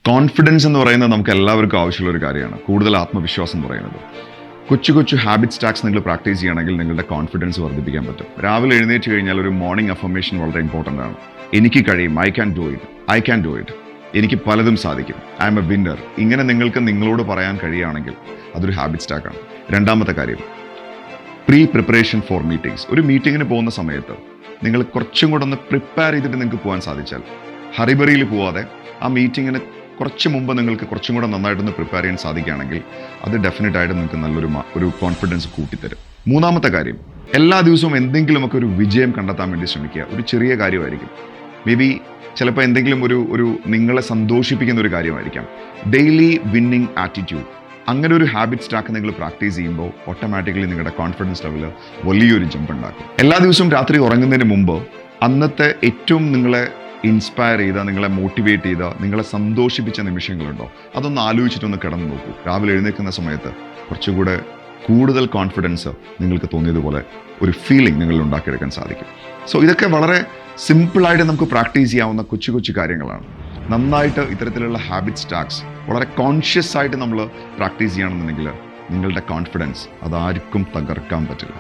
Confidence എന്ന് പറയുന്നത് നമുക്ക് എല്ലാവർക്കും ആവശ്യമുള്ള ഒരു കാര്യമാണ്. കൂടുതൽ ആത്മവിശ്വാസം എന്ന് പറയുന്നത്. കൊച്ചു കൊച്ചു ഹാബിറ്റ് സ്റ്റാക്സ് നിങ്ങൾ പ്രാക്ടീസ് ചെയ്യുകയാണെങ്കിൽ നിങ്ങളുടെ കോൺഫിഡൻസ് വർദ്ധിപ്പിക്കാൻ പറ്റും. രാവിലെ എഴുന്നേറ്റ് കഴിഞ്ഞാൽ ഒരു മോർണിംഗ് അഫർമേഷൻ വളരെ ഇമ്പോർട്ടൻ്റ് ആണ്. എനിക്ക് കഴിയും, ഐ ക്യാൻ ഡു ഇറ്റ്, എനിക്ക് പലതും സാധിക്കും, ഐ എം എ വിന്നർ. ഇങ്ങനെ നിങ്ങൾക്ക് നിങ്ങളോട് പറയാൻ കഴിയുകയാണെങ്കിൽ അതൊരു ഹാബിറ്റ് സ്റ്റാക്കാണ്. രണ്ടാമത്തെ കാര്യം, പ്രിപ്പറേഷൻ ഫോർ മീറ്റിംഗ്സ്. ഒരു മീറ്റിങ്ങിന് പോകുന്ന സമയത്ത് നിങ്ങൾ കുറച്ചും കൂടെ ഒന്ന് പ്രിപ്പയർ ചെയ്തിട്ട് നിങ്ങൾക്ക് പോകാൻ സാധിച്ചാൽ, ഹറിബറിയിൽ പോവാതെ ആ മീറ്റിങ്ങിന് കുറച്ച് മുമ്പ് നിങ്ങൾക്ക് കുറച്ചും കൂടെ നന്നായിട്ടൊന്ന് പ്രിപ്പയർ ചെയ്യാൻ സാധിക്കുകയാണെങ്കിൽ അത് ഡെഫിനറ്റായിട്ട് നിങ്ങൾക്ക് നല്ലൊരു കോൺഫിഡൻസ് കൂട്ടിത്തരും. മൂന്നാമത്തെ കാര്യം, എല്ലാ ദിവസവും എന്തെങ്കിലുമൊക്കെ ഒരു വിജയം കണ്ടെത്താൻ വേണ്ടി ശ്രമിക്കുക. ഒരു ചെറിയ കാര്യമായിരിക്കും, മേ ബി ചിലപ്പോൾ എന്തെങ്കിലും ഒരു നിങ്ങളെ സന്തോഷിപ്പിക്കുന്ന ഒരു കാര്യമായിരിക്കാം. ഡെയിലി വിന്നിങ് ആറ്റിറ്റ്യൂഡ്, അങ്ങനെ ഒരു ഹാബിറ്റ് സ്റ്റാക്ക് നിങ്ങൾ പ്രാക്ടീസ് ചെയ്യുമ്പോൾ ഓട്ടോമാറ്റിക്കലി നിങ്ങളുടെ കോൺഫിഡൻസ് ലെവൽ വലിയൊരു ജമ്പ് ഉണ്ടാക്കും. എല്ലാ ദിവസവും രാത്രി ഉറങ്ങുന്നതിന് മുമ്പ് അന്നത്തെ ഏറ്റവും നിങ്ങളെ ഇൻസ്പയർ ചെയ്ത, നിങ്ങളെ മോട്ടിവേറ്റ് ചെയ്ത, നിങ്ങളെ സന്തോഷിപ്പിച്ച നിമിഷങ്ങളുണ്ടോ, അതൊന്ന് ആലോചിച്ചിട്ടൊന്ന് കിടന്നു നോക്കൂ. രാവിലെ എഴുന്നേൽക്കുന്ന സമയത്ത് കുറച്ചുകൂടെ കൂടുതൽ കോൺഫിഡൻസ് നിങ്ങൾക്ക് തോന്നിയതുപോലെ ഒരു ഫീലിംഗ് നിങ്ങളിൽ ഉണ്ടാക്കിയെടുക്കാൻ സാധിക്കും. സോ ഇതൊക്കെ വളരെ സിമ്പിളായിട്ട് നമുക്ക് പ്രാക്ടീസ് ചെയ്യാവുന്ന കൊച്ചു കൊച്ചു കാര്യങ്ങളാണ്. നന്നായിട്ട് ഇത്തരത്തിലുള്ള ഹാബിറ്റ് സ്റ്റാക്സ് വളരെ കോൺഷ്യസ് ആയിട്ട് നമ്മൾ പ്രാക്ടീസ് ചെയ്യുകയാണെന്നുണ്ടെങ്കിൽ നിങ്ങളുടെ കോൺഫിഡൻസ് അതാർക്കും തകർക്കാൻ പറ്റില്ല.